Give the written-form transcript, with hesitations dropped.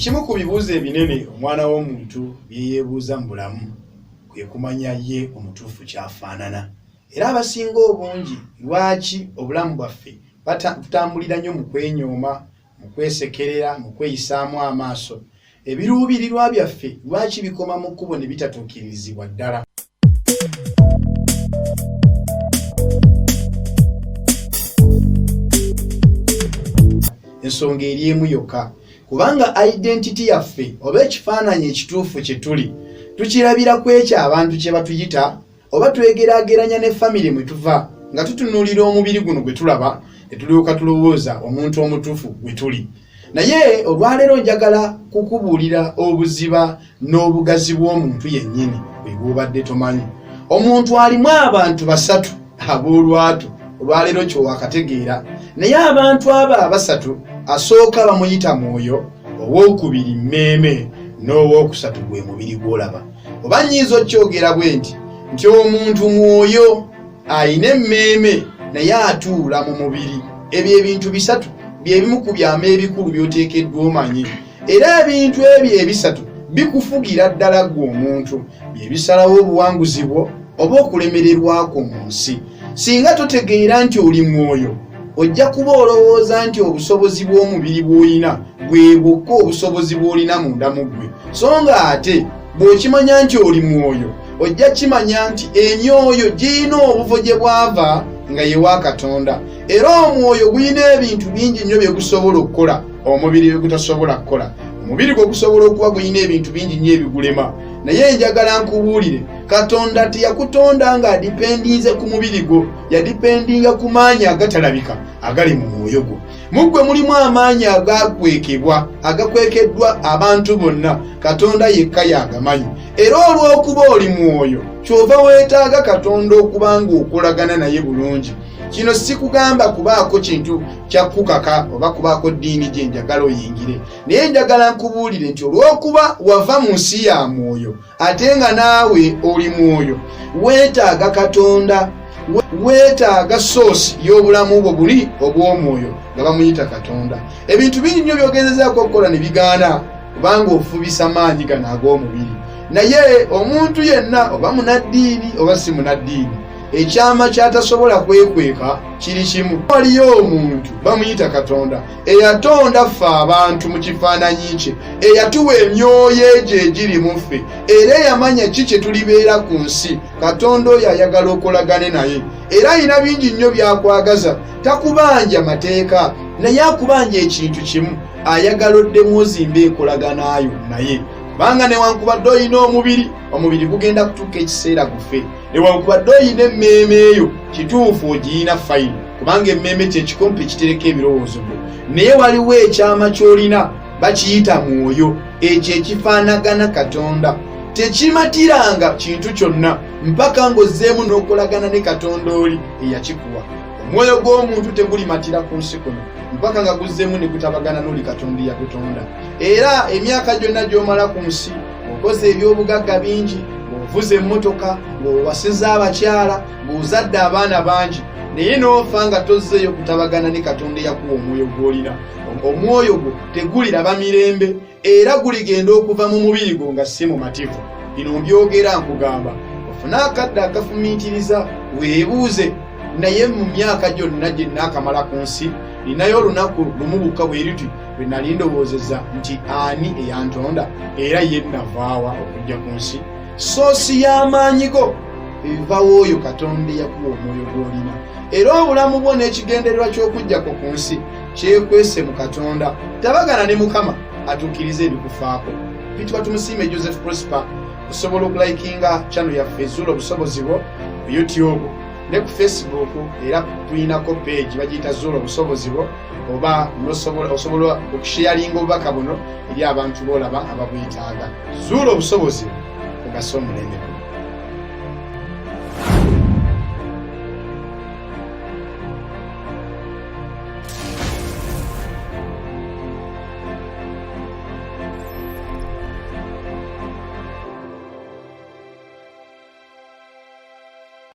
Ekimu ku bibuuzo ebinene omwana w'omuntu byeyeebuuza mu bulamu kwe kumanya ye omutuufu kyafaanana. Era abasinga obungi lwaki obulamu bwaffe tutambulira nnyo mu kwenyooma, mu kwesekerera, mu kweyisaamu amaaso. Ebiruubirirwa byaffe lwaki bikoma mu kkubo ne bitatuukirizibwa ddala. Ensonga eri emu yokka, kubanga identity yaffe oba ekifaananyi ekituufu kye tuli tukirabira ku ekyo abantu kye batuyita, oba twegeraageranya ne famire mwe tuva nga tutunuulira omubiri guno gwe tulaba ne tulyoka tulowooza omuntu omutuufu gwe tuli. Naye olwaleero njagala kukubuulira obuziba n'obugazi bw'omuntu yennyini bwe bw'obadde tomanyi. Omuntu alimu abantu basatu ab'olwatu, olwaleero kyowakategeera. Naye abantu abo abasatu, asooka bamuyita mwoyo, owookubiri mmeeme, n'owookusatu gwe mubiri gw'olaba. Oba nnyinza okyogera bwe nti omuntu mwoyo ayina emmeeme naye atuula mu mubiri. Ebyo ebintu bisatu bye bimu ku byama ebikulu by'oteekeddwa omanyi. Era ebintu ebyo ebisatu bikufugira ddala ggwe omuntu, bye bisalawo obuwanguzi bwo oba okulemererwako mu nsi. Singa totegeera nti oli mwoyo, ojja kuba olowooza nti obusobozi bw'omubiri bw'olina bwe bwokka obusobozi bw'olina munda mu ggwe. So nga ate bw'okimanya nti oli mwoyo, ojja kimanya nti emyoyo girina obuvo gye bwava nga ye wa Katonda. Era omwoyo gulina ebintu bingi nnyo bye gusobola okukola omubiri bye gutasobola kukola. Omubiri gwe gusobola okuba gulina ebintu bingi nnyo ebigulema. Naye njagala nkubuulire, Katonda teyakutonda nga adipendinze ku mubiri gwo, yadipendinga ku maanyi agatalabika agali mu mwoyo gwo. Mu ggwe mulimu amaanyi agakwekeddwa abantu bonna, Katonda yekka y'agamanyi. Era olw'okuba oli mwoyo, kyova weetaaga Katonda okuba ng'okolagana naye bulungi. Kino sikugamba kubaako kintu kyakukaka oba kubaako ddiini gye njagala oyingire. Naye njagala nkubuulire nti olw'okuba wava mu nsi ya mwoyo ate nga naawe oli mwoyo, weetaaga Katonda, weetaaga soosi y'obulamu bwo buli obw'omwoyo nga bamuyita Katonda. Ebintu bingi nnyo byogezezaako okukola ne bigaana kubanga ofubisa maanyi gano ag'omubiri. Naye omuntu yenna oba munaddiini oba si munaddiini, ekyama kyatasobola kwekweka kiri kimu. Waliyo omuntu bamuyita Katonda eyatonda ffe abantu mu kifaananyi kye, eyatuwa emyoyo egyo egiri mu ffe, era eyamanya ki kye tulibeera ku nsi. Katonda oyo ayagala okolagane naye, era alina bingi nnyo byakwagaza. Takubanja mateeka, naye akubanja ekintu kimu, ayagala oddemu ozimbe enkolaganayo naye. Kubanga newankubadde olina omubiri gugenda kutuuka ekiseera gufe. Newankubadde olina emmeeme eyo, kituufu ogiyina fayini, kubanga emmeeme kyekikompe ekitereka ebirowoozo byo. Naye waliwo ekyama ky'olina bakiyita mwoyo, ekyo ekifaanagana Katonda. Tekimatiranga kintu kyonna mpaka ng'ozzeemu n'okolagana ne Katonda oli eyakikuwa. Omwoyo gw'omuntu tegulimatira ku nsi kuno mpaka nga guzzeemu ne gutabagana n'oli Katonda eyakutonda. Era emyaka gyonna gy'omala ku nsi, okoze ebyobugagga bingi, ng'ovuza emmotoka, ng'owasizza abakyala, ng'ozadde abaana bangi, naye n'ofa nga tozzeeyo kutabagana ne Katonda eyakuwa omwoyo gw'olina. Omwoyo gwo teguliraba mirembe, era guligenda okuva mu mubiri gwo nga si mumativu. Bino mbyogera nkugamba, ofune akadde akafumiitiriza weebuuze. Naye mu myaka gyonna gye naakamala ku nsi, ninayo olunaku lumu lukka bwe luti lwe nali ndowoozezza nti ani eyantonda era ye navaawa okujja ku nsi. Soosi y'amaanyi go eva w'oyo Katonda eyakuwa omwoyo gw'olina. Era obulamu bwo n'ekigendererwa ky'okujjako ku nsi kyekwese mu Katonda. Tabagana ne Mukama atuukirize ebikufaako. Pitwa tumusiime Joseph Prosper. Osobola okulikinga channel yaffe Zuula Obusobozi bwo ku YouTube ne ku Facebook, era tulinako page bagiyita Zuula Obusobozi bwo, oba osobola okusharinga obubaka buno eri abantu boolaba ababwetaaga. Zuula Obusobozi, ogasa omulembe.